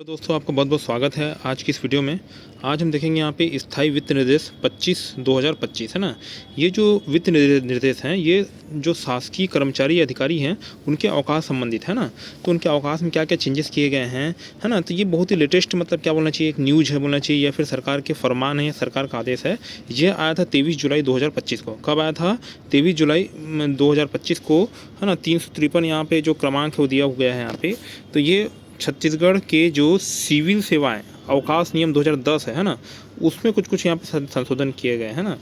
तो दोस्तों आपका बहुत बहुत स्वागत है आज की इस वीडियो में। आज हम देखेंगे यहाँ पे स्थायी वित्त निर्देश 25/2025 है ना। ये जो वित्त निर्देश हैं ये जो शासकीय कर्मचारी अधिकारी हैं उनके अवकाश संबंधित है ना। तो उनके अवकाश में क्या क्या चेंजेस किए गए हैं है ना। तो ये बहुत ही लेटेस्ट मतलब क्या बोलना चाहिए, एक न्यूज़ है बोलना चाहिए या फिर सरकार के फरमान है, सरकार का आदेश है। ये आया था 23 जुलाई 2025 को। कब आया था? 23 जुलाई 2025 को है ना। 353 यहाँ पे जो क्रमांक है वो दिया गया है यहाँ पे। तो ये छत्तीसगढ़ के जो सिविल सेवाएं अवकाश नियम 2010 है ना, उसमें कुछ यहाँ पे संशोधन किए गए हैं ना।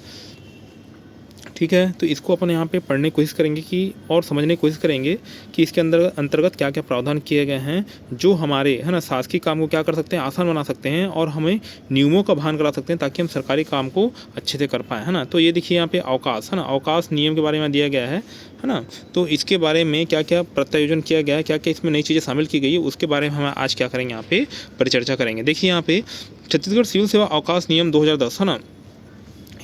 ठीक है, तो इसको अपन यहाँ पे पढ़ने की कोशिश करेंगे कि और समझने की कोशिश करेंगे कि इसके अंतर्गत क्या क्या प्रावधान किए गए हैं जो हमारे है ना शासकीय काम को क्या कर सकते हैं, आसान बना सकते हैं और हमें नियमों का भान करा सकते हैं ताकि हम सरकारी काम को अच्छे से कर पाएँ है ना। तो ये देखिए यहाँ पे अवकाश है ना, अवकाश नियम के बारे में दिया गया है ना। तो इसके बारे में क्या क्या प्रत्यायोजन किया गया है, क्या क्या इसमें नई चीज़ें शामिल की गई है, उसके बारे में हम आज क्या करेंगे, यहाँ पे परिचर्चा करेंगे। देखिए यहाँ पे छत्तीसगढ़ सिविल सेवा अवकाश नियम 2010 है ना।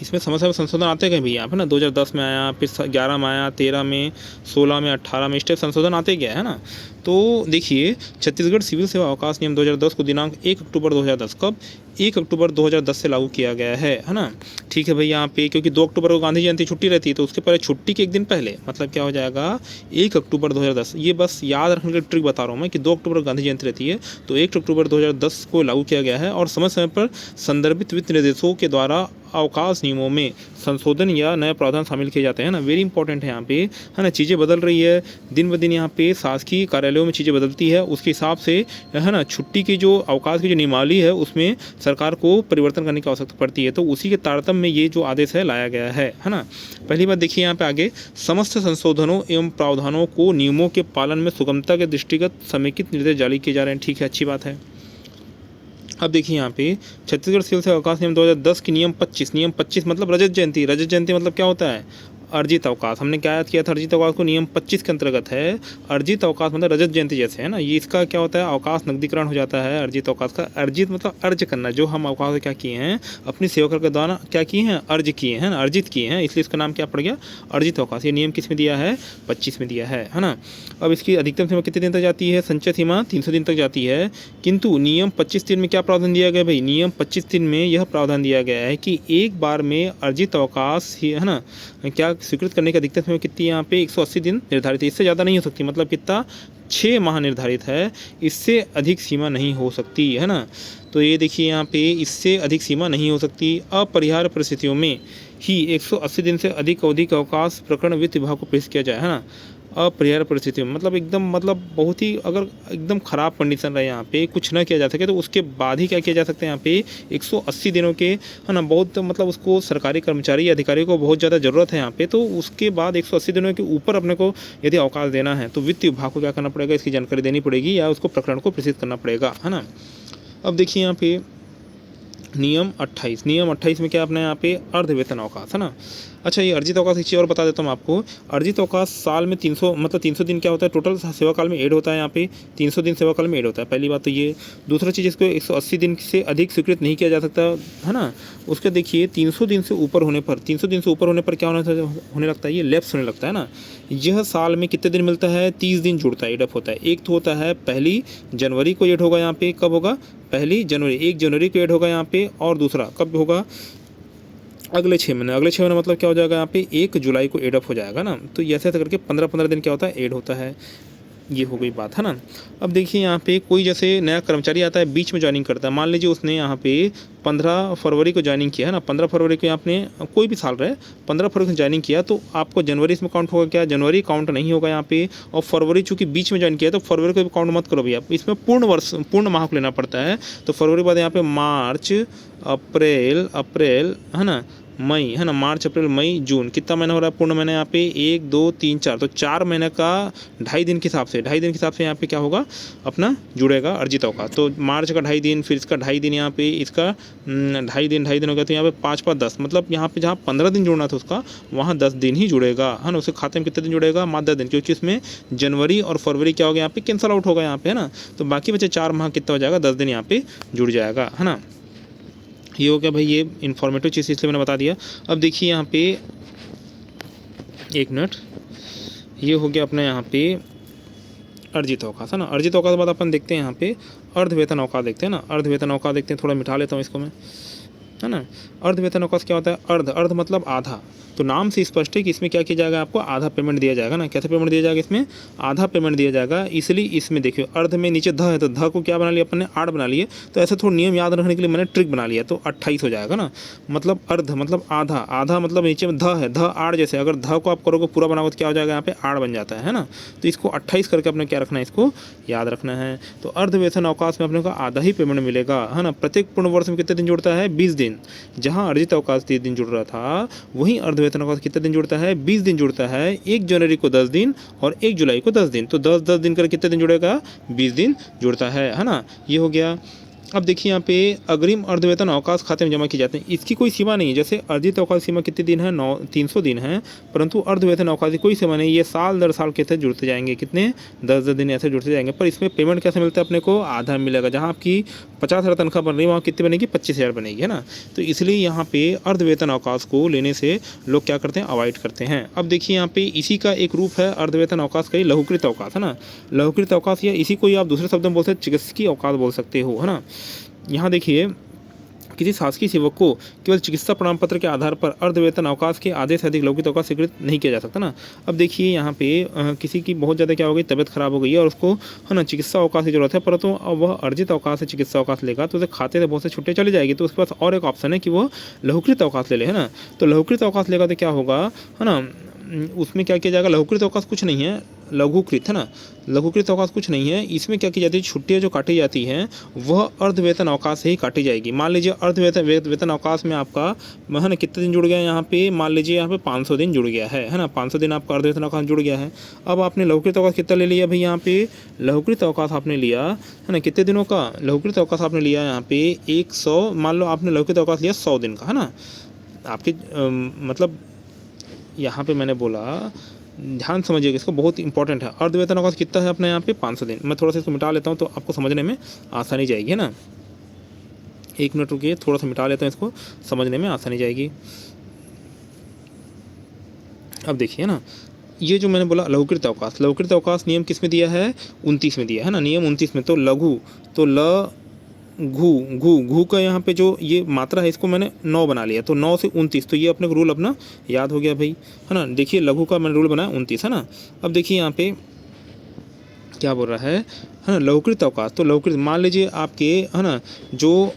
इसमें समय समय संशोधन आते गए भैया यहाँ पे ना। 2010 में आया, फिर 11 में आया, 13 में, 16 में, 18 में, इस टाइप संशोधन आते गया है ना। तो देखिए छत्तीसगढ़ सिविल सेवा अवकाश नियम 2010 को दिनांक 1 अक्टूबर 2010 कब 1 अक्टूबर 2010 से लागू किया गया है ना। ठीक है भाई, यहाँ पे क्योंकि 2 अक्टूबर को गांधी जयंती छुट्टी रहती है तो उसके पहले छुट्टी के एक दिन पहले मतलब क्या हो जाएगा 1 अक्टूबर 2010। ये बस याद रखने के लिए ट्रिक बता रहा हूँ मैं कि 2 अक्टूबर को गांधी जयंती रहती है तो 1 अक्टूबर 2010 को लागू किया गया है। और समय समय पर संदर्भित वित्त निर्देशों के द्वारा अवकाश नियमों में संशोधन या नए प्रावधान शामिल किए जाते हैं ना। वेरी इंपॉर्टेंट है यहाँ पे है ना। चीज़ें बदल रही है दिन ब दिन, यहाँ पे शासकीय कार्यालयों में चीज़ें बदलती है, उसके हिसाब से है ना छुट्टी की जो अवकाश की जो नियमावली है उसमें सरकार को परिवर्तन करने की आवश्यकता पड़ती है। तो उसी के तारतम्य में ये जो आदेश है लाया गया है ना। पहली बात देखिए यहाँ पे आगे, समस्त संशोधनों एवं प्रावधानों को नियमों के पालन में सुगमता के दृष्टिगत समेकित निर्देश जारी किए जा रहे हैं। ठीक है, अच्छी बात है। अब देखिए यहाँ पे छत्तीसगढ़ सिविल सेवा अवकाश नियम 2010 की नियम 25 मतलब रजत जयंती। रजत जयंती मतलब क्या होता है? अर्जित अवकाश। हमने क्या याद किया था? अर्जित अवकाश को नियम 25 के अंतर्गत है। अर्जित अवकाश मतलब रजत जयंती जैसे है ना। ये इसका क्या होता है? अवकाश नकदीकरण हो जाता है अर्जित अवकाश का। अर्जित मतलब अर्ज करना, जो हम अवकाश क्या किए हैं अपनी सेवकर के द्वारा क्या किए हैं, अर्ज किए हैं ना, अर्जित किए हैं, इसलिए इसका नाम क्या पड़ गया? अर्जित अवकाश। ये नियम किस में दिया है? 25 में दिया है ना। अब इसकी अधिकतम सीमा कितने दिन तक जाती है? संचय सीमा 300 दिन तक जाती है। किंतु नियम 25(3) में क्या प्रावधान दिया गया भाई? नियम 25(3) में यह प्रावधान दिया गया है कि एक बार में अर्जित अवकाश है ना क्या स्वीकृत करने की अधिकतम सीमा कितनी यहाँ पे 180 दिन निर्धारित है। इससे ज़्यादा नहीं हो सकती। मतलब कितना? 6 माह निर्धारित है, इससे अधिक सीमा नहीं हो सकती है ना। तो ये देखिए यहाँ पे इससे अधिक सीमा नहीं हो सकती। अपरिहार्य परिस्थितियों में ही 180 दिन से अधिक अवधि का अवकाश प्रकरण वित्त विभाग को पेश किया जाए है ना। अपरिहार्य परिस्थितियों में मतलब बहुत ही अगर एकदम ख़राब कंडीशन रहे यहाँ पे कुछ ना किया जा सके तो उसके बाद ही क्या किया जा सकता है यहाँ पे 180 दिनों के है ना। बहुत मतलब उसको सरकारी कर्मचारी या अधिकारी को बहुत ज़्यादा ज़रूरत है यहाँ पे। तो उसके बाद 180 दिनों के ऊपर अपने को यदि अवकाश देना है तो वित्त विभाग को क्या करना पड़ेगा, इसकी जानकारी देनी पड़ेगी या उसको प्रकरण को प्रेषित करना पड़ेगा है ना। अब देखिए यहाँ पे नियम 28 में क्या अपना यहाँ पे अर्ध वेतन अवकाश है ना। अच्छा, ये अर्जित अवकाश एक चीज़ और बता देता हूँ आपको। अर्जित अवकाश साल में 300 दिन क्या होता है टोटल सेवा काल में ऐड होता है। यहाँ पे 300 दिन सेवा काल में ऐड होता है। पहली बात तो ये। दूसरा चीज़, इसको 180 दिन से अधिक स्वीकृत नहीं किया जा सकता है ना। उसके देखिए 300 दिन से ऊपर होने पर क्या होने लगता है? ये लैप्स होने लगता है ना। यह साल में कितने दिन मिलता है? 30 दिन जुड़ता है, एडअप होता है। एक तो होता है 1 जनवरी को ऐड होगा यहाँ पे। कब होगा? 1 जनवरी को ऐड होगा यहाँ पे। और दूसरा कब होगा? अगले 6 महीने मतलब क्या हो जाएगा यहाँ पे 1 जुलाई को एड अप हो जाएगा ना। तो ऐसे करके 15 दिन क्या होता है? ऐड होता है। ये हो गई बात है ना। अब देखिए यहाँ पे कोई जैसे नया कर्मचारी आता है, बीच में ज्वाइनिंग करता है। मान लीजिए उसने यहाँ पे 15 फरवरी को ज्वाइनिंग किया है ना। 15 फरवरी को आपने कोई भी साल रहे 15 फरवरी को ज्वाइनिंग किया तो आपको जनवरी इसमें काउंट होगा क्या? जनवरी काउंट नहीं होगा यहाँ पे। और फरवरी चूँकि बीच में ज्वाइन किया तो फरवरी को भी काउंट मत करो भैया, इसमें पूर्ण माह को लेना पड़ता है। तो फरवरी बाद यहाँ पे मार्च अप्रैल है ना, मई है ना। मार्च अप्रैल मई जून कितना महीना हो रहा है? पूर्ण महीना यहाँ पे 1 2 3 4। तो 4 महीने का 2.5 दिन के हिसाब से यहाँ पे क्या होगा अपना जुड़ेगा अर्जित अवकाश। तो मार्च का 2.5 दिन, फिर इसका 2.5 दिन, यहाँ पे इसका 2.5 दिन हो गया। तो यहाँ पे 5 5 10 मतलब यहाँ पे जहाँ 15 दिन जुड़ना था उसका वहाँ 10 दिन ही जुड़ेगा है ना। उसके खाते में कितने दिन जुड़ेगा? मात्र 10 दिन, क्योंकि इसमें जनवरी और फरवरी क्या हो गया यहाँ पे कैंसल आउट होगा यहाँ पे है ना। तो बाकी बचे 4 माह कितना हो जाएगा? 10 दिन यहाँ पे जुड़ जाएगा है ना। ये हो गया भाई, ये इन्फॉर्मेटिव चीज़ इसलिए मैंने बता दिया। अब देखिए यहाँ पे 1 मिनट, ये हो गया अपना यहाँ पे अर्जित अवकाश, है ना। अर्जित अवकाश के बाद अपन देखते हैं यहाँ पे अर्ध वेतन अवकाश देखते हैं ना। अर्ध वेतन अवकाश देखते हैं, थोड़ा मिटा लेता हूँ इसको मैं, है ना। अर्ध वेतन अवकाश क्या होता है? अर्ध, अर्ध मतलब आधा। तो नाम से स्पष्ट है कि इसमें क्या किया जाएगा, आपको आधा पेमेंट दिया जाएगा ना। कैसे पेमेंट दिया जाएगा? इसमें आधा पेमेंट दिया जाएगा। इसलिए इसमें देखिए अर्ध में नीचे ध है, तो ध को क्या बना लिया अपन ने? 8 बना लिए। तो ऐसे थोड़ा नियम याद रखने के लिए मैंने ट्रिक बना लिया, तो 28 हो जाएगा ना। मतलब अर्ध मतलब आधा, आधा मतलब नीचे में ध है, ध 8 जैसे, अगर ध को आप करोगे पूरा बनाओगे तो क्या हो जाएगा? यहाँ पे 8 बन जाता है ना। तो इसको 28 करके अपने क्या रखना है? इसको याद रखना है। तो अर्ध वेतन अवकाश में अपने को आधा ही पेमेंट मिलेगा, है ना। प्रत्येक पूर्ण वर्ष में कितने दिन जुड़ता है? 20 दिन। जहाँ अर्जित अवकाश 30 दिन जुड़ रहा था, वहीं अर्ध वेतन अवकाश कितने दिन जुड़ता है? 20 दिन जुड़ता है। 1 जनवरी को 10 दिन और 1 जुलाई को 10 दिन, तो 10-10 दिन कर कितने दिन जुड़ेगा? 20 दिन जुड़ता है ना। ये हो गया। अब देखिए यहाँ पे अग्रिम अर्धवेतन अवकाश खाते में जमा किए जाते हैं। इसकी कोई सीमा नहीं है। जैसे अर्जित अवकाश सीमा कितने दिन है? 300 दिन है, परंतु अर्धवेतन अवकाश की कोई सीमा नहीं। ये साल दर साल कैसे जुड़ते जाएंगे? कितने? 10-10 दिन ऐसे जुड़ते जाएंगे। पर इसमें पेमेंट कैसे मिलता है अपने को? आधा मिलेगा। जहाँ आपकी 50,000 तनख्वाह बन रही है, वहाँ कितनी बनेगी? 25,000 बनेगी, है ना। तो इसलिए यहाँ पे अर्धवेतन अवकाश को लेने से लोग क्या करते हैं? अवॉइड करते हैं। अब देखिए यहाँ पे इसी का एक रूप है अर्धवेतन अवकाश का, लघुकृत अवकाश, है ना। लघुकृत अवकाश या इसी को ही आप दूसरे शब्द में बोल सकते हैं चिकित्सकीय अवकाश बोल सकते हो, है ना। यहाँ देखिए किसी शासकीय सेवक को केवल चिकित्सा प्रमाण पत्र के आधार पर अर्धवेतन अवकाश के आधे से अधिक लघुकृत अवकाश स्वीकृत नहीं किया जा सकता ना। अब देखिए यहाँ पे किसी की बहुत ज़्यादा क्या हो गई? तबियत खराब हो गई है और उसको, है ना, चिकित्सा अवकाश की जरूरत है, परंतु अब वह अर्जित अवकाश से चिकित्सा अवकाश लेगा तो उसे खाते से बहुत से छुट्टी चली जाएगी। तो उसके पास और एक ऑप्शन है कि वो लघुकृत अवकाश ले ले, है ना। तो लघुकृत अवकाश लेगा तो क्या होगा, है ना, उसमें क्या किया जाएगा? लघुकृत अवकाश कुछ नहीं है, लघुकृत, है ना। लघुकृत अवकाश कुछ नहीं है। इसमें क्या की जाती है? छुट्टियाँ जो काटी जाती हैं वह अर्धवेतन अवकाश से ही काटी जाएगी। मान लीजिए वेतन अवकाश में आपका, है ना, कितने दिन जुड़ गया यहाँ पे? मान लीजिए यहाँ पे 500 दिन जुड़ गया है ना। 500 दिन आपका अर्धवेतन अवकाश जुड़ गया है। अब आपने लघुकृत अवकाश कितना ले लिया भाई? यहाँ पे लघुकृत अवकाश आपने लिया, है ना, कितने दिनों का लघुकृत अवकाश आपने लिया? यहाँ पे 100, मान लो आपने लघुकृत अवकाश लिया 100 दिन का, है ना। आपके मतलब यहाँ पे मैंने बोला, ध्यान समझिएगा, इसको बहुत इंपॉर्टेंट है। अर्धवेतन अवकाश कितना है अपने यहाँ पे? 500 दिन। मैं थोड़ा सा इसको मिटा लेता हूँ तो आपको समझने में आसानी जाएगी, है ना। 1 मिनट रुकिए, थोड़ा सा मिटा लेता हूँ, इसको समझने में आसानी जाएगी। अब देखिए ना, ये जो मैंने बोला लघुकृत अवकाश, लघुकृत अवकाश नियम किस में दिया है? 29 में दिया है ना। नियम 29 में। तो लघु, तो ल घू, घू, घू का यहाँ पे जो ये मात्रा है इसको मैंने 9 बना लिया, तो 9 से 29, तो ये अपने को रूल अपना याद हो गया भाई, है ना। देखिए लघु का मैंने रूल बनाया 29, है ना। अब देखिए यहाँ पे क्या बोल रहा है ना, लघुकृत अवकाश। तो लघुकृत, मान लीजिए आपके, है ना, जो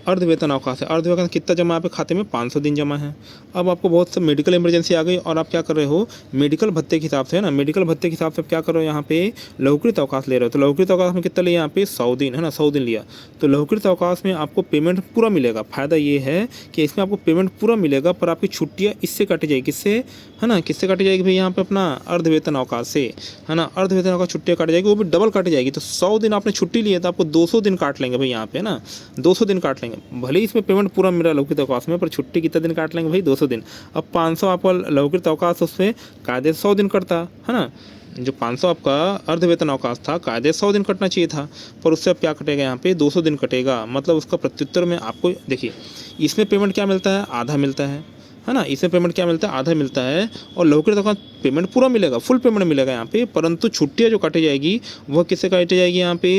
अर्धवेतन अवकाश है, अर्धवेतन कितना जमा है आपके खाते में? 500 दिन जमा है। अब आपको बहुत सा मेडिकल इमरजेंसी आ गई और आप क्या कर रहे हो? मेडिकल भत्ते के हिसाब से, है ना, मेडिकल भत्ते के हिसाब से क्या कर रहे हो? यहाँ पे लघुकृत अवकाश ले रहे हो। तो लघुकृत अवकाश में कितना लिया? यहाँ पे 100 दिन, है ना, 100 दिन लिया। तो लघुकृत अवकाश में आपको पेमेंट पूरा मिलेगा। फायदा ये है कि इसमें आपको पेमेंट पूरा मिलेगा, पर आपकी छुट्टियाँ इससे काटी जाएगी। किससे, है ना, किससे काटी जाएगी भाई? यहाँ पे अपना अर्धवेतन अवकाश से, है ना। अर्धवेतन अवकाश छुट्टियाँ काटी जाएगी, वो भी डबल काटी जाएगी। तो 100 दिन आपने छुट्टी ली है तो आपको 200 दिन काट लेंगे भाई यहाँ पे, है ना। 200 दिन काट लेंगे। भले ही इसमें पेमेंट पूरा मिला लघुकृत अवकाश में, पर छुट्टी कितने दिन काट लेंगे भाई? 200 दिन। अब 500 आपका लघुकृत अवकाश, उसमें कायदे 100 दिन कटता, है ना। जो 500 आपका अर्धवेतन अवकाश था, कायदे 100 दिन कटना चाहिए था, पर उससे अब क्या कटेगा? यहाँ पे 200 दिन कटेगा। मतलब उसका प्रत्युत्तर में आपको देखिए, इसमें पेमेंट क्या मिलता है? आधा मिलता है ना। इसमें पेमेंट क्या मिलता है? आधा मिलता है। और लघुकृत अवकाश पेमेंट पूरा मिलेगा, फुल पेमेंट मिलेगा यहाँ पे, परंतु छुट्टियाँ जो काटी जाएगी वह किससे काटी जाएगी यहाँ पे,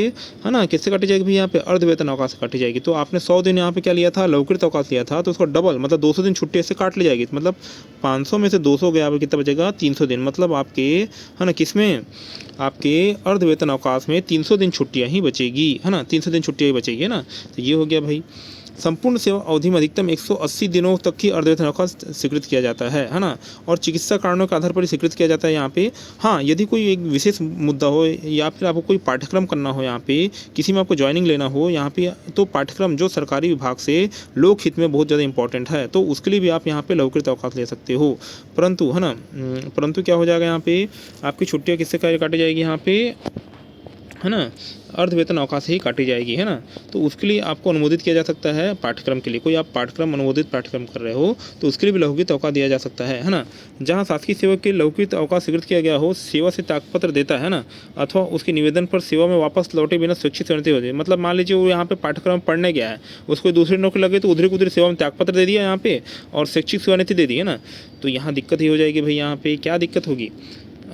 है ना, किससे काटी जाएगी भाई? यहाँ पे अर्धवेतन अवकाश से काटी जाएगी। तो आपने 100 दिन यहाँ पे क्या लिया था? लघुकृत अवकाश लिया था, तो उसको डबल मतलब 200 दिन छुट्टी से काट ली जाएगी। मतलब 500 में से 200 गया, आपको कितना बचेगा? 300 दिन। मतलब आपके, है ना, किसमें? आपके अर्धवेतन अवकाश में 300 दिन छुट्टियाँ ही बचेगी, है ना। 300 दिन छुट्टियाँ ही बचेगी, है ना। तो ये हो गया भाई। संपूर्ण सेवा अवधि में अधिकतम 180 दिनों तक ही अर्धवेतन अवकाश स्वीकृत किया जाता है ना। और चिकित्सा कारणों के आधार पर ही स्वीकृत किया जाता है यहाँ पे। हाँ, यदि कोई एक विशेष मुद्दा हो या फिर आपको कोई पाठ्यक्रम करना हो, यहाँ पे किसी में आपको ज्वाइनिंग लेना हो यहाँ पे, तो पाठ्यक्रम जो सरकारी विभाग से लोक हित में बहुत ज़्यादा इंपॉर्टेंट है, तो उसके लिए भी आप यहाँ पे लघुकृत अवकाश ले सकते हो। परंतु, है ना, परंतु क्या हो जाएगा यहाँ पे? आपकी छुट्टियाँ किससे काटी जाएगी यहाँ पे, है ना, अर्धवेतन अवकाश ही काटी जाएगी, है ना। तो उसके लिए आपको अनुमोदित किया जा सकता है पाठ्यक्रम के लिए। कोई आप पाठ्यक्रम, अनुमोदित पाठ्यक्रम कर रहे हो तो उसके लिए भी लघुकृत अवकाश दिया जा सकता है ना। जहाँ शासकीय सेवक के लघुकृत अवकाश स्वीकृत किया गया हो, सेवा से त्यागपत्र देता है ना, अथवा उसके निवेदन पर सेवा में वापस लौटे बिना स्वैच्छिक सेवानिवृत्ति हो जाए। मतलब मान लीजिए वो यहाँ पे पाठ्यक्रम पढ़ने गया है, उसको दूसरी नौकरी लगे तो उधरी उधरी सेवा में त्यागपत्र दे दिया यहाँ पे और स्वैच्छिक सेवानिवृत्ति दे दी, है ना। तो यहाँ दिक्कत ही हो जाएगी भाई। यहाँ पे क्या दिक्कत होगी?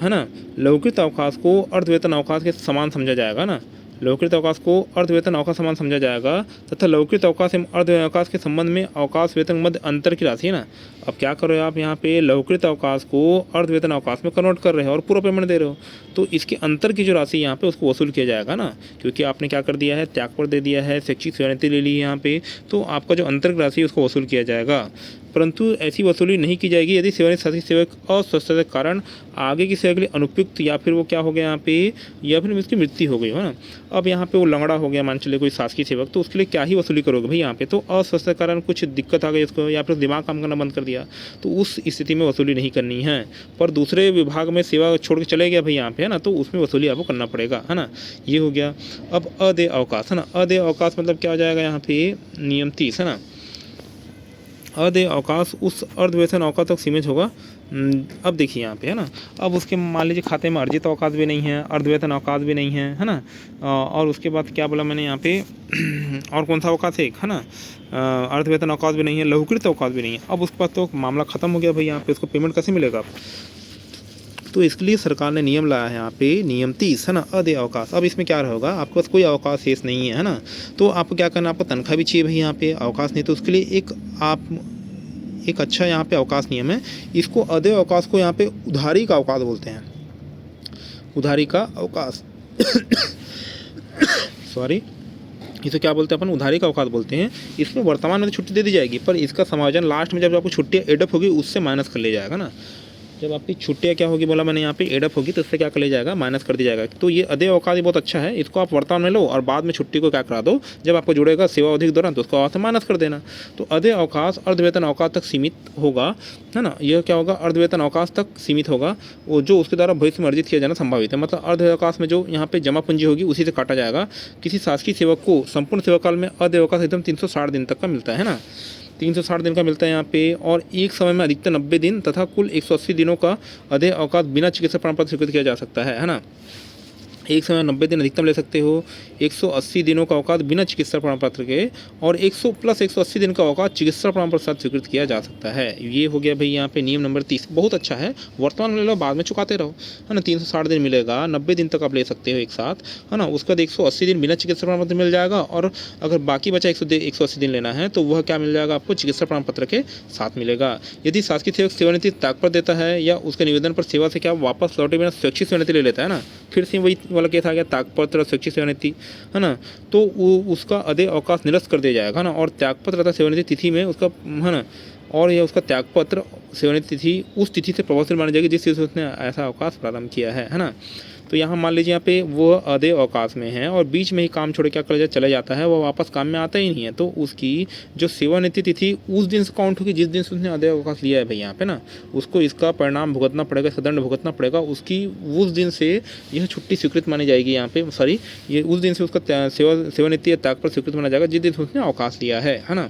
है ना, लघुकृत अवकाश को अर्धवेतन अवकाश के समान समझा जाएगा ना, लघुकृत अवकाश को अर्धवेतन अवकाश समान समझा जाएगा तथा लघुकृत अवकाश एवं अर्धवेतन अवकाश के संबंध में अवकाश वेतन के मध्य अंतर की राशि है ना। अब क्या कर रहे हो आप यहाँ पे लघुकृत अवकाश को अर्धवेतन अवकाश में कन्वर्ट कर रहे हो और पूरा पेमेंट दे रहे हो, तो इसके अंतर की जो राशि यहाँ पे उसको वसूल किया जाएगा ना, क्योंकि आपने क्या कर दिया है, त्यागपत्र दे दिया है, शैक्षिक सेवानिवृत्ति ले ली है यहाँ पे, तो आपका जो अंतर की राशि उसको वसूल किया जाएगा। परंतु ऐसी वसूली नहीं की जाएगी यदि सेवानिवृत्त शासकीय सेवक अस्वस्थता के कारण आगे की सेवा के लिए अनुपयुक्त या फिर वो क्या हो गया यहाँ पे, या फिर उसकी मृत्यु हो गई है ना। अब यहाँ पे वो लंगड़ा हो गया मान चले कोई शासकीय सेवक, तो उसके लिए क्या ही वसूली करोगे भाई यहाँ पे, तो अस्वस्थता के कारण कुछ दिक्कत आ गई उसको या फिर दिमाग काम करना बंद कर दिया, तो उस स्थिति में वसूली नहीं करनी है। पर दूसरे विभाग में सेवा छोड़ के चले गया भाई यहाँ पे, है ना, तो उसमें वसूली आपको करना पड़ेगा, है ना। ये हो गया। अब अदेय अवकाश, है ना, अदेय अवकाश मतलब क्या हो जाएगा यहाँ पे, नियम 30, है ना। अदेय अवकाश उस अर्धवेतन अवकाश तक सीमित होगा। अब देखिए यहाँ पे, है ना, अब उसके मान लीजिए खाते में अर्जित अवकाश भी नहीं है, अर्धवेतन अवकाश भी नहीं है ना, और उसके बाद क्या बोला मैंने यहाँ पे और कौन सा अवकाश है एक, है ना, अर्धवेतन अवकाश भी नहीं है, लघुकृत अवकाश भी नहीं है। अब उसके बाद तो मामला खत्म हो गया भाई, यहाँ पे उसको पेमेंट कैसे मिलेगा। तो इसके लिए सरकार ने नियम लाया है यहाँ पे, नियम 30, है ना, अदेय अवकाश। अब इसमें क्या होगा, आपके पास कोई अवकाश शेष नहीं है ना, तो आपको क्या करना, आपको तनख्वाह भी चाहिए भाई यहाँ पे, अवकाश नहीं, तो उसके लिए एक अच्छा यहाँ पे अवकाश नियम है, इसको अदेय अवकाश को यहाँ पे उधारी का अवकाश बोलते हैं, उधारी का अवकाश सॉरी, इसे क्या बोलते हैं अपन, उधारी का अवकाश बोलते हैं। इसमें वर्तमान में तो छुट्टी दे दी जाएगी, पर इसका समायोजन लास्ट में जब आपको छुट्टियाँ एडअप होगी उससे माइनस कर लिया जाएगा ना। जब आपकी छुट्टियाँ क्या होगी बोला मैंने यहाँ पे, एडअप होगी, तो इससे क्या कर लिया जाएगा, माइनस कर दिया जाएगा। तो ये अदेय अवकाश बहुत अच्छा है, इसको आप वर्तमान में लो और बाद में छुट्टी को क्या करा दो, जब आपको जुड़ेगा सेवा अवधि के दौरान तो उसको वहाँ से माइनस कर देना। तो अदेय अवकाश अर्धवेतन अवकाश तक सीमित होगा, है ना, यह क्या होगा, अर्धवेतन अवकाश तक सीमित होगा, वो जो उसके द्वारा भविष्य में अर्जित किया जाना संभावित है। मतलब अर्ध अवकाश में जो यहाँ पे जमा पूंजी होगी उसी से काटा जाएगा। किसी शासकीय सेवक को संपूर्ण सेवा काल में अदेय अवकाश एकदम 360 दिन तक का मिलता है ना, 360 दिन का मिलता है यहाँ पे, और एक समय में अधिकतम 90 दिन तथा कुल 180 दिनों का अदेय अवकाश बिना चिकित्सा प्रमाण पत्र स्वीकृत किया जा सकता है ना। एक समय 90 दिन अधिकतम ले सकते हो, 180 दिनों का अवकाश बिना चिकित्सा प्रमाण पत्र के, और 100 प्लस 180 दिन का अवकाश चिकित्सा प्रमाण पत्र साथ स्वीकृत किया जा सकता है। ये हो गया भाई यहाँ पे नियम नंबर 30, बहुत अच्छा है। वर्तमान में ले लो, बाद में चुकाते रहो, है ना। 360 दिन मिलेगा, 90 दिन तक आप ले सकते हो एक साथ, है ना। उसके बाद 180 दिन बिना चिकित्सा प्रमाण पत्र मिल जाएगा, और अगर बाकी बचा 180 दिन लेना है तो वह क्या मिल जाएगा आपको, चिकित्सा प्रमाण पत्र के साथ मिलेगा। यदि शासकीय सेवक सेवानिवृत्ति तात्पर्य देता है या उसके निवेदन पर सेवा से क्या वापस लौटे बिना स्वैच्छिक सेवानिवृत्ति ले लेता है ना, फिर से वही वाला केस आ गया, त्यागपत्र और स्वैच्छिक सेवानिवृत्ति, है ना, तो वो उसका अदेय अवकाश निरस्त कर दिया जाएगा ना, और त्यागपत्र तथा सेवानिवृत्ति तिथि में उसका, है ना, और यह उसका त्यागपत्र सेवानिवृत्ति तिथि उस तिथि से प्रभावशील मानी जाएगी जिस तिथि से उसने ऐसा अवकाश प्रारंभ किया है ना। तो यहाँ मान लीजिए यहाँ पे वो अदेय अवकाश में है और बीच में ही काम छोड़ क्या कर चला जाता है, वो वापस काम में आता ही नहीं है, तो उसकी जो सेवानिवृत्ति तिथि उस दिन से काउंट होगी जिस दिन से उसने अदेय अवकाश लिया है भाई यहाँ पे ना, उसको इसका परिणाम भुगतना पड़ेगा, सदंड भुगतना पड़ेगा। उसकी उस दिन से यह छुट्टी स्वीकृत मानी जाएगी यहाँ पे, सॉरी, ये उस दिन से उसका सेवानिवृत्ति या त्यागपत्र स्वीकृत माना जाएगा जिस दिन से उसने अवकाश लिया है ना।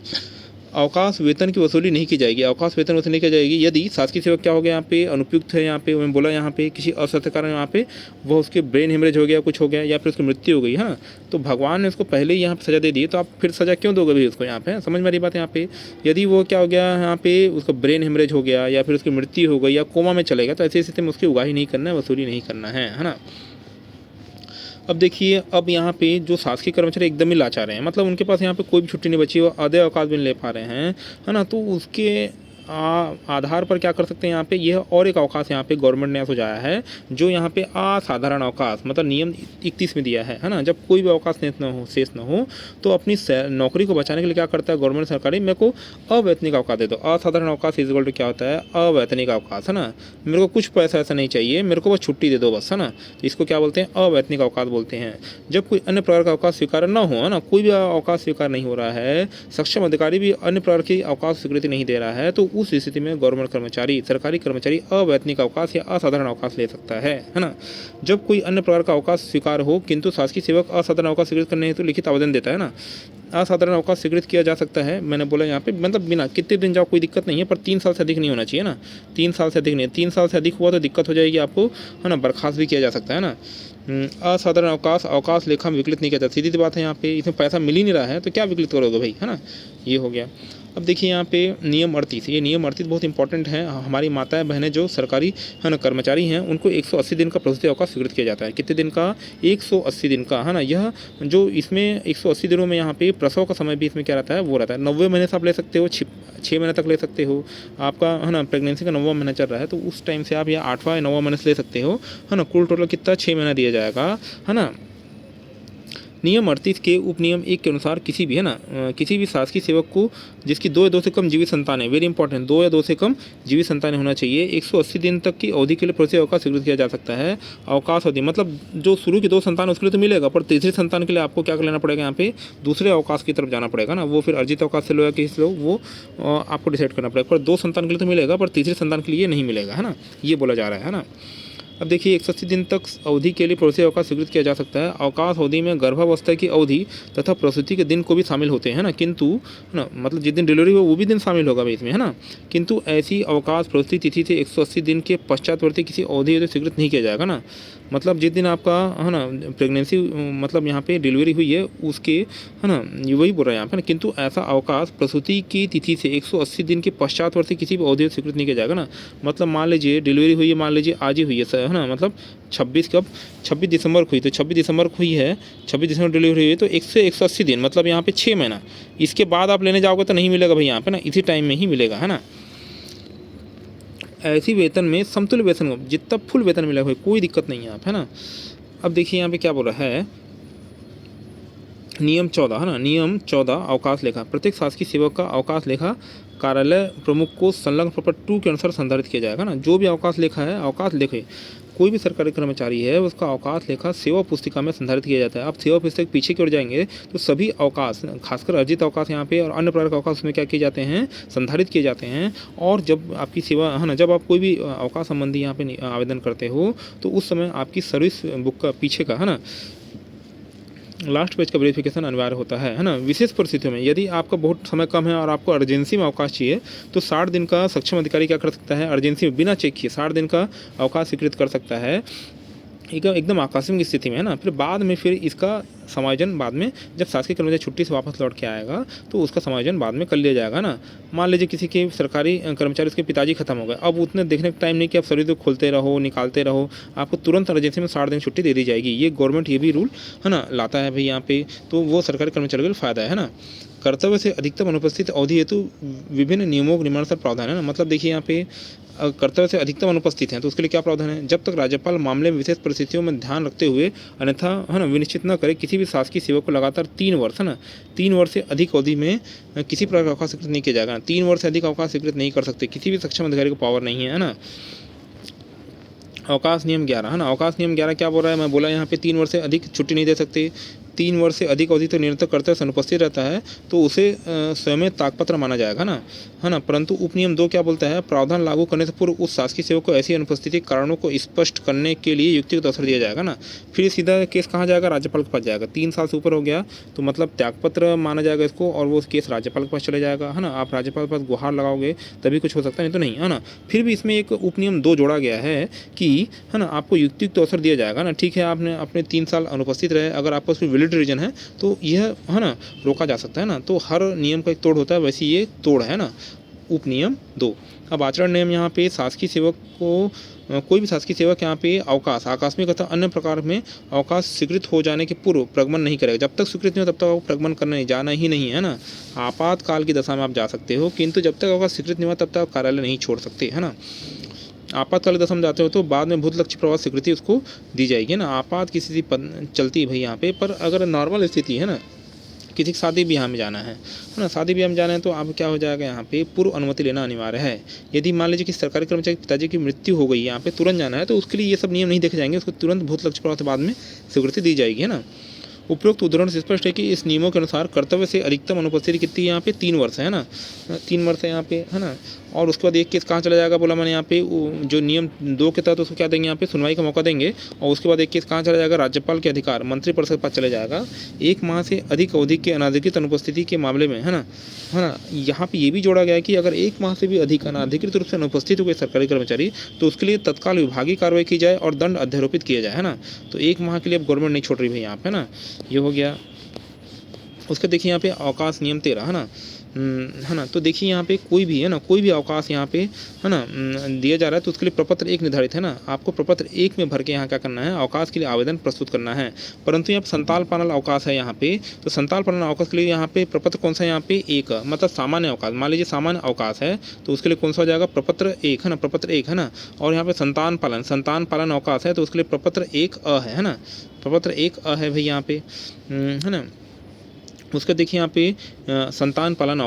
अवकाश वेतन की वसूली नहीं की जाएगी, अवकाश वेतन वसूली नहीं की जाएगी यदि शासकीय सेवक क्या हो गया यहाँ पे, अनुपयुक्त है, यहाँ पे मैंने बोला यहाँ पे किसी अस्वस्थ कारण यहाँ पे वो उसके ब्रेन हेमरेज हो गया, कुछ हो गया, या फिर उसकी मृत्यु हो गई, हाँ, तो भगवान ने उसको पहले ही यहाँ पे सजा दे दी, तो आप फिर सजा क्यों दोगे भाई उसको यहाँ पे, समझ में आ रही बात यहाँ पे। यदि वो क्या हो गया यहाँ पे, उसका ब्रेन हेमरेज हो गया या फिर उसकी मृत्यु हो गई या कोमा में चलेगा, तो ऐसी स्थिति में उसकी उगाही नहीं करना है, वसूली नहीं करना है ना। अब देखिए, अब यहाँ पे जो शासकीय कर्मचारी एकदम ही लाचार हैं, मतलब उनके पास यहाँ पे कोई भी छुट्टी नहीं बची, वो अदेय अवकाश भी नहीं ले पा रहे हैं, है ना, तो उसके आधार पर क्या कर सकते हैं यहाँ पे, यह और एक अवकाश यहाँ पे गवर्नमेंट ने सुझाया है, जो यहाँ पे असाधारण अवकाश मतलब नियम 31 में दिया है ना। जब कोई भी अवकाश शेष न हो तो अपनी नौकरी को बचाने के लिए क्या करता है गवर्नमेंट सरकारी, मेरे को अवैतनिक अवकाश दे दो। असाधारण अवकाश इज इक्वल टू क्या होता है, अवैतनिक अवकाश, है ना। मेरे को कुछ पैसा ऐसा नहीं चाहिए, मेरे को बस छुट्टी दे दो बस, है ना। तो इसको क्या बोलते हैं, अवैतनिक अवकाश बोलते हैं। जब कोई अन्य प्रकार का अवकाश स्वीकार न हो, है ना, कोई भी अवकाश स्वीकार नहीं हो रहा है, सक्षम अधिकारी भी अन्य प्रकार की अवकाश स्वीकृति नहीं दे रहा है, तो उस स्थिति में गवर्नमेंट कर्मचारी, सरकारी कर्मचारी अवैतनिक अवकाश या असाधारण अवकाश ले सकता है ना। जब कोई अन्य प्रकार का अवकाश स्वीकार हो किंतु शासकीय सेवक असाधारण अवकाश स्वीकृत करने हेतु लिखित आवेदन देता है ना, असाधारण अवकाश स्वीकृत किया जा सकता है। मैंने बोला यहाँ पे मतलब बिना कितने दिन जाओ कोई दिक्कत नहीं है, पर 3 साल से अधिक नहीं होना चाहिए ना, 3 साल से अधिक नहीं, 3 साल से अधिक हुआ तो दिक्कत हो जाएगी आपको, है ना, बर्खास्त भी किया जा सकता है ना। असाधारण अवकाश लेखा में विकलित नहीं किया जाता, सीधी सी बात है यहाँ पे, इसमें पैसा मिल ही नहीं रहा है तो क्या विकलित करोगे भाई, है ना। ये हो गया। अब देखिए यहाँ पे नियम 38, ये नियम 38 बहुत इंपॉर्टेंट है। हमारी माताएं बहनें जो सरकारी है ना कर्मचारी हैं, उनको 180 दिन का प्रसूति अवकाश स्वीकृत किया जाता है। कितने दिन का? 180 दिन का, है ना। यह जो इसमें 180 दिनों में यहाँ पे प्रसव का समय भी इसमें क्या रहता है, वो रहता है। 90 महीने से आप ले सकते हो, 6 महीने तक ले सकते हो। आपका है ना प्रेगनेंसी का 9वां महीना चल रहा है तो उस टाइम से आप या 8वां या 9वां महीने से ले सकते हो, है ना। कुल टोटल कितना? 6 महीना दिया जाएगा, है ना। नियम 38 के उपनियम 1 के अनुसार किसी भी, है ना, किसी भी शासकीय सेवक को जिसकी 2 या 2 से कम जीवित संतान है, वेरी इंपॉर्टेंट, 2 या 2 से कम जीवित संतान होना चाहिए, 180 दिन तक की अवधि के लिए प्रसूति अवकाश स्वीकृत किया जा सकता है। अवकाश अवधि मतलब जो शुरू की 2 संतान उसके लिए तो मिलेगा, पर तीसरी संतान के लिए आपको क्या कर लेना पड़ेगा, यहाँ पे दूसरे अवकाश की तरफ जाना पड़ेगा ना। वो फिर अर्जित अवकाश से लो या किसी से लो, वो आपको डिसाइड करना पड़ेगा। पर 2 संतान के लिए तो मिलेगा, पर तीसरी संतान के लिए नहीं मिलेगा, है ना। ये बोला जा रहा है ना। अब देखिए 180 दिन तक अवधि के लिए प्रसूति अवकाश स्वीकृत किया जा सकता है। अवकाश अवधि में गर्भावस्था की अवधि तथा प्रसूति के दिन को भी शामिल होते हैं ना, किंतु, है ना, मतलब जिस दिन डिलीवरी हो वो भी दिन शामिल होगा भाई इसमें, है ना। किंतु ऐसी अवकाश प्रसूति तिथि से 180 दिन के पश्चातवर्ती किसी अवधि तो स्वीकृत नहीं किया जाएगा ना। मतलब जिस दिन आपका, है ना, प्रेगनेंसी मतलब यहाँ पे डिलीवरी हुई है उसके, है ना, ये वही बोल रहा है यहाँ पे ना। किंतु ऐसा अवकाश प्रसूति की तिथि से 180 दिन के पश्चातवर्ती किसी भी अवधि स्वीकृत नहीं किया जाएगा ना। मतलब मान लीजिए डिलीवरी हुई है, मान लीजिए आज ही हुई है ना, मतलब 26 दिसंबर को हुई, तो 26 दिसंबर को हुई है, 26 दिसंबर डिलीवरी हुई है, तो 1 से 180 दिन मतलब यहाँ पे 6 महीना। इसके बाद आप लेने जाओगे तो नहीं मिलेगा भाई यहाँ पे ना, इसी टाइम में ही मिलेगा, है ना। ऐसी वेतन में समतुल्य वेतन जितना फुल वेतन मिलेगा भाई, कोई दिक्कत नहीं है आप, है ना। अब देखिए यहाँ पे क्या बोल रहा है, नियम 14, है ना, नियम 14 अवकाश लेखा। प्रत्येक शासकीय सेवक का अवकाश लेखा कार्यालय प्रमुख को संलग्न प्रपत्र 2 के अनुसार संधारित किया जाएगा ना। जो भी अवकाश लेखा है, अवकाश लेखे कोई भी सरकारी कर्मचारी है उसका अवकाश लेखा सेवा पुस्तिका में संधारित किया जाता है। आप सेवा पुस्तक पीछे की ओर जाएंगे तो सभी अवकाश, खासकर अर्जित अवकाश यहाँ पे और अन्य प्रकार के अवकाश में क्या किए जाते हैं, संधारित किए जाते हैं। और जब आपकी सेवा, है ना, जब आप कोई भी अवकाश संबंधी यहाँ पे आवेदन करते हो तो उस समय आपकी सर्विस बुक का पीछे का, है ना, लास्ट पेज का वेरिफिकेशन अनिवार्य होता है ना। विशेष परिस्थितियों में यदि आपका बहुत समय कम है और आपको अर्जेंसी में अवकाश चाहिए तो 60 दिन का सक्षम अधिकारी क्या कर सकता है, अर्जेंसी में बिना चेक किए 60 दिन का अवकाश स्वीकृत कर सकता है, एकदम आकस्मिक स्थिति में, है ना। फिर बाद में फिर इसका समायोजन बाद में जब शासकीय कर्मचारी छुट्टी से वापस लौट के आएगा तो उसका समायोजन बाद में कर लिया जाएगा ना। मान लीजिए किसी के सरकारी कर्मचारी, उसके पिताजी खत्म हो गए, अब उतने देखने का टाइम नहीं कि आप सर्विस को खोलते रहो निकालते रहो, आपको तुरंत अर्जेंसी में 60 दिन छुट्टी दे दी जाएगी। ये गवर्नमेंट ये भी रूल, है ना, लाता है भाई यहाँ पे, तो वो सरकारी कर्मचारी का फ़ायदा है ना। कर्तव्य से अधिकतम अनुपस्थित अवधि हेतु विभिन्न नियमों के नियमानुसार प्रावधान है ना। मतलब देखिए यहाँ पे कर्तव्य से अधिकतम अनुपस्थित हैं तो उसके लिए क्या प्रावधान है, जब तक राज्यपाल मामले में विशेष परिस्थितियों में ध्यान रखते हुए अन्यथा, है ना, विनिश्चित न करे किसी भी शासकीय सेवक को लगातार 3 वर्ष, है ना, 3 वर्ष से अधिक अवधि में किसी प्रकार का अवकाश स्वीकृत नहीं किया जाएगा। 3 वर्ष से अधिक अवकाश स्वीकृत नहीं कर सकते, किसी भी सक्षम अधिकारी को पावर नहीं है ना। अवकाश नियम 11, है ना, अवकाश नियम 11 क्या बोल रहा है, मैं बोला यहाँ पे 3 वर्ष से अधिक छुट्टी नहीं दे सकते। 3 वर्ष से अधिक अवधि तो निरंतर कर्तव्य से अनुपस्थित रहता है तो उसे स्वयं ताकपत्र माना जाएगा ना, है ना। परंतु उपनियम 2 क्या बोलता है, प्रावधान लागू करने से पूर्व उस शासकीय सेवक को ऐसी अनुपस्थिति कारणों को स्पष्ट करने के लिए युक्तियुक्त अवसर दिया जाएगा ना। फिर सीधा केस कहाँ जाएगा, राज्यपाल के पास जाएगा। 3 साल से ऊपर हो गया तो मतलब त्यागपत्र माना जाएगा इसको और वो केस राज्यपाल के पास चले जाएगा, है ना। आप राज्यपाल के पास गुहार लगाओगे तभी कुछ हो सकता है, नहीं तो नहीं, है ना। फिर भी इसमें एक उपनियम 2 जोड़ा गया है कि, है ना, आपको युक्तियुक्त अवसर दिया जाएगा ना। ठीक है, आपने अपने 3 साल अनुपस्थित रहे, अगर आपको उसमें वैलिड रीजन है तो यह, है ना, रोका जा सकता है ना। तो हर नियम का एक तोड़ होता है, वैसे ये तोड़ है ना उपनियम 2। अब आचरण नियम यहाँ पे शासकीय सेवक को कोई भी शासकीय सेवक यहाँ पे अवकाश, आकस्मिक अथवा अन्य प्रकार में अवकाश स्वीकृत हो जाने के पूर्व प्रगमन नहीं करेगा। जब तक स्वीकृत नहीं हो तब तक आपको प्रगमन करने जाना ही नहीं है ना। आपातकाल की दशा में आप जा सकते हो, किंतु जब तक अवकाश स्वीकृत नहीं हुआ तब तक आप कार्यालय नहीं छोड़ सकते, है ना। आपातकाल दशा में जाते हो तो बाद में भूत लक्ष्य प्रवास स्वीकृति उसको दी जाएगी ना। आपात की स्थिति चलती है भाई यहाँ पे, पर अगर नॉर्मल स्थिति है ना, किसी शादी ब्याह में जाना है ना, शादी ब्याह में जाना है तो आप क्या हो जाएगा, यहाँ पे पूर्व अनुमति लेना अनिवार्य है। यदि मान लीजिए कि सरकारी कर्मचारी के पिताजी की मृत्यु हो गई, यहाँ पे तुरंत जाना है तो उसके लिए ये सब नियम नहीं देखे जाएंगे, उसको तुरंत भूत लक्ष्य प्रवास बाद में स्वीकृति दी जाएगी, है ना। उपरोक्त उदाहरण से स्पष्ट है कि इस नियमों के अनुसार कर्तव्य से अधिकतम अनुपस्थिति कितनी यहाँ पे 3 वर्ष है ना, 3 वर्ष है यहाँ पे, है ना। और उसके बाद एक केस कहाँ चला जाएगा, बोला मैंने यहाँ पे जो नियम 2 के तहत उसको क्या देंगे, यहाँ पे सुनवाई का मौका देंगे। और उसके बाद एक केस कहाँ चला जाएगा, राज्यपाल के अधिकार मंत्रिपरिषद के पास चले जाएगा। 1 माह से अधिक अवधि के अनाधिकृत अनुपस्थिति के मामले में, है ना, यहाँ पे ये भी जोड़ा गया है कि अगर 1 माह से भी अधिक अनाधिकृत रूप से अनुपस्थित हो गए सरकारी कर्मचारी तो उसके लिए तत्काल विभागीय कार्रवाई की जाए और दंड अध्यारोपित किया जाए, है ना। तो 1 माह के लिए अब गवर्नमेंट नहीं छोड़ रही भाई यहाँ पे, है ना। ये हो गया। उसके देखिए यहाँ पे अवकाश नियम 13, है ना। है ना। तो देखिए यहाँ पे कोई भी है ना, कोई भी अवकाश यहाँ पे है ना दिया जा रहा है तो उसके लिए प्रपत्र 1 निर्धारित है ना। आपको प्रपत्र 1 में भर के यहाँ क्या करना है, अवकाश के लिए आवेदन प्रस्तुत करना है। परंतु यहाँ संताल पालन अवकाश है यहाँ पे, तो संताल पालन अवकाश के लिए यहाँ पे प्रपत्र कौन सा है, यहाँ पे 1 मतलब सामान्य अवकाश। मान लीजिए सामान्य अवकाश है तो उसके लिए कौन सा हो जाएगा, प्रपत्र 1 है ना, प्रपत्र 1 है ना। और यहाँ पे संतान पालन अवकाश है तो उसके लिए प्रपत्र 1 अ है ना, प्रपत्र 1 अ है भाई यहाँ पे, है ना। उसका देखिए यहाँ पे संतान पालन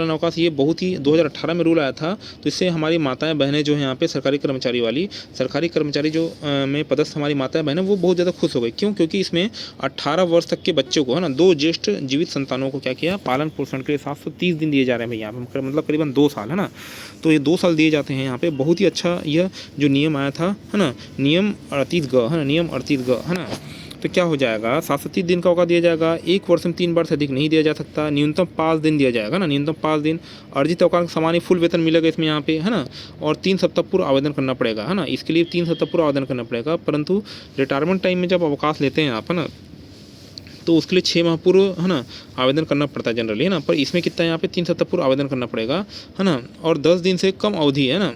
अवकाश ये बहुत ही 2018 में रूल आया था। तो इससे हमारी माताएं बहनें जो हैं यहाँ पे सरकारी कर्मचारी जो में पदस्थ हमारी माताएं बहनें वो बहुत ज़्यादा खुश हो गई। क्यों? क्योंकि इसमें 18 वर्ष तक के बच्चों को है ना, 2 ज्येष्ठ जीवित संतानों को क्या किया, पालन पोषण के लिए 730 दिन दिए जा रहे हैं भाई यहाँ पे, मतलब करीबन 2 साल है ना। तो ये 2 साल दिए जाते हैं यहाँ पे। बहुत ही अच्छा यह जो नियम आया था है ना, नियम 38 है ना, नियम 38 है ना। तो क्या हो जाएगा, 730 दिन का अवकाश दिया जाएगा। 1 वर्ष में 3 बार से अधिक नहीं दिया जा सकता। न्यूनतम 5 दिन दिया जाएगा ना, न्यूनतम 5 दिन। अर्जित अवकाश सामान्य फुल वेतन मिलेगा इसमें यहाँ पे है ना। और 3 सप्ताह पूर्व आवेदन करना पड़ेगा है ना, इसके लिए 3 सप्ताह पूर्व आवेदन करना पड़ेगा। परंतु रिटायरमेंट टाइम में जब अवकाश लेते हैं आप है ना, तो उसके लिए 6 माह पूर्व है ना आवेदन करना पड़ता है जनरली है ना। पर इसमें कितना है, यहाँ पे 3 सप्ताह पूर्व आवेदन करना पड़ेगा है ना। और 10 दिन से कम अवधि है ना,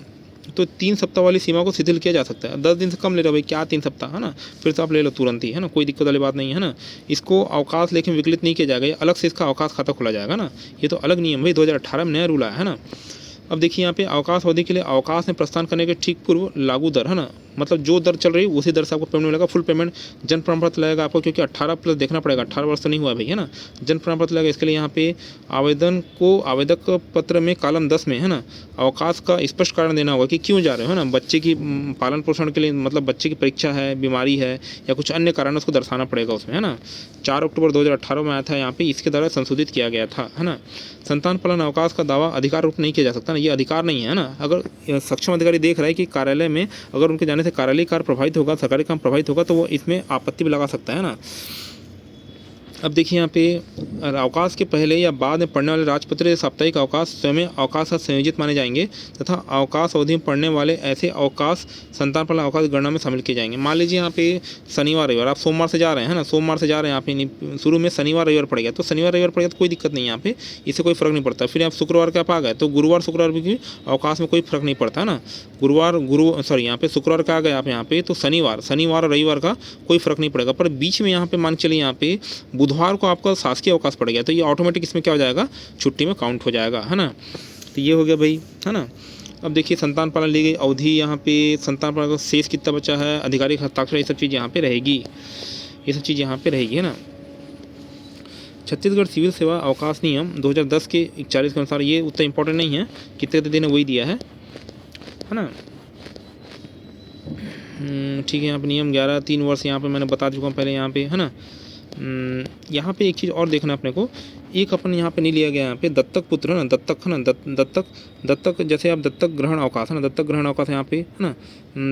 तो 3 सप्ताह वाली सीमा को शिथिल किया जा सकता है। 10 दिन से कम ले रहे हो भाई, क्या 3 सप्ताह है ना, फिर तो आप ले लो तुरंत ही है ना, कोई दिक्कत वाली बात नहीं है ना। इसको अवकाश लेख में विकलित नहीं किया जाएगा, ये अलग से इसका अवकाश खाता खोला जाएगा ना। ये तो अलग नियम भाई, 2018 में नया रूल आया है ना। अब देखिए यहाँ पे अवकाश अवधि के लिए अवकाश में प्रस्थान करने के ठीक पूर्व लागू दर है ना, मतलब जो दर चल रही है उसी दर से आपको पेमेंट मिलेगा। फुल पेमेंट जन प्रमाण पत्र लगेगा आपको, क्योंकि 18 प्लस देखना पड़ेगा, 18 वर्ष तो नहीं हुआ भाई है ना। जन प्रमाण पत्र लगेगा। इसके लिए यहाँ पे आवेदन को आवेदक पत्र में कॉलम 10 में है ना अवकाश का स्पष्ट कारण देना होगा कि क्यों जा रहे हो है ना। बच्चे की पालन पोषण के लिए, मतलब बच्चे की परीक्षा है, बीमारी है या कुछ अन्य कारण उसको दर्शाना पड़ेगा उसमें है ना। 4 अक्टूबर 2018 में आया था यहाँ पे, इसके द्वारा संशोधित किया गया था है ना। संतान पालन अवकाश का दावा अधिकार रूप नहीं किया जा सकता ना, ये अधिकार नहीं है ना। अगर सक्षम अधिकारी देख रहा है कि कार्यालय में अगर उनके जाने से कार्यालय कार्य प्रभावित होगा, सरकारी काम प्रभावित होगा, तो वो इसमें आपत्ति भी लगा सकता है ना। अब देखिए यहाँ पे अवकाश के पहले या बाद में पड़ने वाले राजपत्रित साप्ताहिक अवकाश स्वयं अवकाश का संयोजित माने जाएंगे तथा अवकाश अवधि में पड़ने वाले ऐसे अवकाश संतान पालन अवकाश गणना में शामिल किए जाएंगे। मान लीजिए यहाँ पे शनिवार रविवार, आप सोमवार से जा रहे हैं ना, सोमवार से जा रहे हैं यहाँ पे, शुरू में शनिवार रविवार पड़ गया तो शनिवार रविवार पड़ गया तो कोई दिक्कत नहीं है यहाँ पे, इससे कोई फर्क नहीं पड़ता। फिर आप शुक्रवार के आप आ गए तो गुरुवार शुक्रवार भी अवकाश में कोई फर्क नहीं पड़ता ना। यहाँ पे शुक्रवार का आ गए आप यहाँ पे तो शनिवार और रविवार का कोई फर्क नहीं पड़ेगा। पर बीच में यहाँ पे मान चलिए यहाँ पे बुधवार को आपका शासकीय अवकाश पड़ गया तो ये ऑटोमेटिक इसमें क्या हो जाएगा, छुट्टी में काउंट हो जाएगा है ना। तो ये हो गया भाई है ना। अब देखिए संतान पालन ली गई अवधि, यहाँ पे संतान पालन का शेष कितना बचा है, अधिकारी का हस्ताक्षर, ये सब चीज़ यहाँ पे रहेगी, ये सब चीज़ यहाँ पे रहेगी है ना। छत्तीसगढ़ सिविल सेवा अवकाश नियम 2010 के 41 के अनुसार, ये उतना इंपॉर्टेंट नहीं है, कितने दिन वही दिया है ना। ठीक है, यहाँ पे नियम 11 3 वर्ष यहाँ पे मैंने बता चुका हूँ पहले यहाँ पे है ना। यहाँ पे एक चीज़ और देखना अपने को, एक अपन यहाँ पे नहीं लिया गया यहाँ पे दत्तक पुत्र है ना, दत्तक है ना, दत्तक जैसे आप दत्तक ग्रहण अवकाश है ना, दत्तक ग्रहण अवकाश यहाँ पे है ना,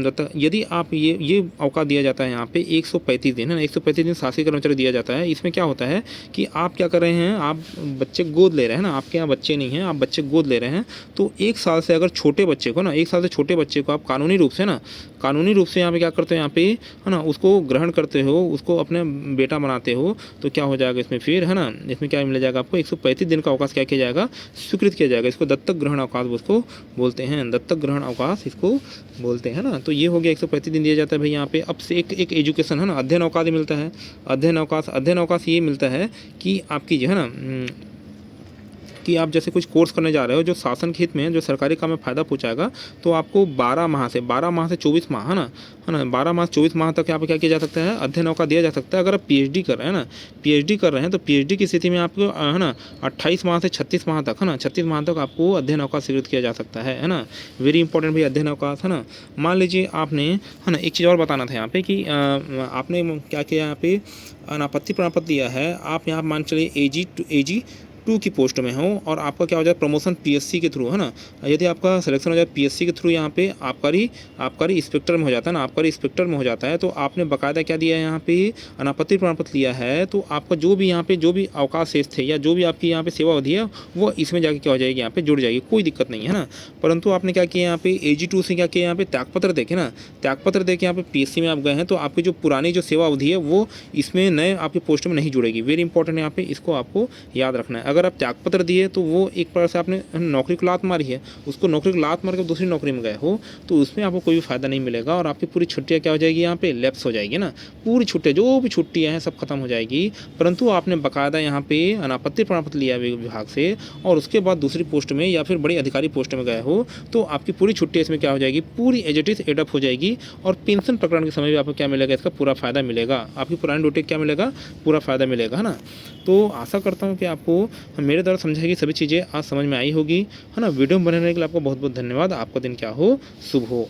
दत्तक यदि आप ये अवकाश दिया जाता है यहाँ पे 135 दिन है ना, 135 दिन शासकीय कर्मचारी दिया जाता है। इसमें क्या होता है कि आप क्या कर रहे हैं, आप बच्चे गोद ले रहे हैं ना, आपके यहाँ बच्चे नहीं हैं, आप बच्चे गोद ले रहे हैं। तो 1 साल से अगर छोटे बच्चे को ना, 1 साल से छोटे बच्चे को आप कानूनी रूप से यहाँ पे क्या करते हो, यहाँ पे है ना उसको ग्रहण करते हो, उसको अपने बेटा बनाते हो, तो क्या हो जाएगा इसमें फिर है ना, इसमें क्या मिल जाएगा आपको 135 दिन का अवकाश क्या किया जाएगा, स्वीकृत किया जाएगा। इसको दत्तक ग्रहण अवकाश उसको बोलते हैं, दत्तक ग्रहण अवकाश इसको बोलते हैं ना। तो ये हो गया 135 दिन दिया जाता है भाई यहाँ पे। अब से एक एजुकेशन है ना, अध्ययन अवकाश मिलता है, अध्ययन अवकाश ये मिलता है कि आपकी जो है ना कि आप जैसे कुछ कोर्स करने जा रहे हो जो शासन के हित में है, जो सरकारी काम में फ़ायदा पहुंचाएगा, तो आपको 12 माह से 24 माह है ना 12 माह 24 माह तक यहाँ पे क्या किया जा सकता है, अध्ययन अवकाश दिया जा सकता है। अगर आप पीएचडी कर रहे हैं ना, पीएचडी कर रहे हैं तो पीएचडी की स्थिति में आपको है ना 28 माह से 36 माह तक है ना, 36 माह तक आपको अध्ययन अवकाश स्वीकृत किया जा सकता है ना। वेरी इंपॉर्टेंट भाई अध्ययन अवकाश है ना। मान लीजिए आपने है ना, एक चीज़ और बताना था यहाँ पे कि आपने क्या किया, यहाँ पे अनापत्ति प्रमाण पत्र दिया है, आप यहाँ मान चलिए AG2 की पोस्ट में हो और आपका क्या हो जाए प्रमोशन पीएससी के थ्रू है ना। यदि आपका सिलेक्शन हो जाए पीएससी के थ्रू, यहाँ पे आबकारी इंस्पेक्टर में हो जाता है ना, आबकारी इंस्पेक्टर में हो जाता है, तो आपने बाकायदा क्या दिया है यहाँ पे अनापत्ति प्रमाण पत्र लिया है, तो आपका जो भी यहाँ पे जो भी अवकाश शेष थे या जो भी आपकी यहाँ पे सेवा अवधि है वो इसमें जाके क्या हो जाएगी, यहाँ पे जुड़ जाएगी, कोई दिक्कत नहीं है ना। परंतु आपने क्या किया यहाँ पे AG2 से क्या किया, यहाँ पे त्यागपत्र देखे ना, त्यागपत्र देके यहाँ पे पीएससी में आप गए हैं तो आपकी जो पुरानी जो सेवा अवधि है वो इसमें नए आपकी पोस्ट में नहीं जुड़ेगी। वेरी इंपॉर्टेंट यहाँ पे, इसको आपको याद रखना है। अगर आप त्यागपत्र दिए तो वो एक प्रकार से आपने नौकरी को लात मारी है, उसको नौकरी को लात मार के दूसरी नौकरी में गए हो, तो उसमें आपको कोई भी फ़ायदा नहीं मिलेगा और आपकी पूरी छुट्टियाँ क्या हो जाएगी, यहाँ पे लैप्स हो जाएगी ना, पूरी छुट्टियाँ जो भी छुट्टियाँ हैं सब खत्म हो जाएगी। परंतु आपने बाकायदा यहाँ पे अनापत्ति प्रमाण पत्र लिया विभाग से और उसके बाद दूसरी पोस्ट में या फिर बड़ी अधिकारी पोस्ट में गए हो, तो आपकी पूरी छुट्टियाँ इसमें क्या हो जाएगी, पूरी एज इट इज़ एडअप हो जाएगी और पेंशन प्रकरण के समय भी आपको क्या मिलेगा, इसका पूरा फ़ायदा मिलेगा, आपकी पुरानी ड्यूटी क्या मिलेगा, पूरा फ़ायदा मिलेगा, है ना। तो आशा करता हूँ कि आपको मेरे द्वारा समझाई गई सभी चीज़ें आज समझ में आई होगी, है ना। वीडियो में बने रहने के लिए आपको बहुत बहुत धन्यवाद। आपका दिन क्या हो, शुभ हो।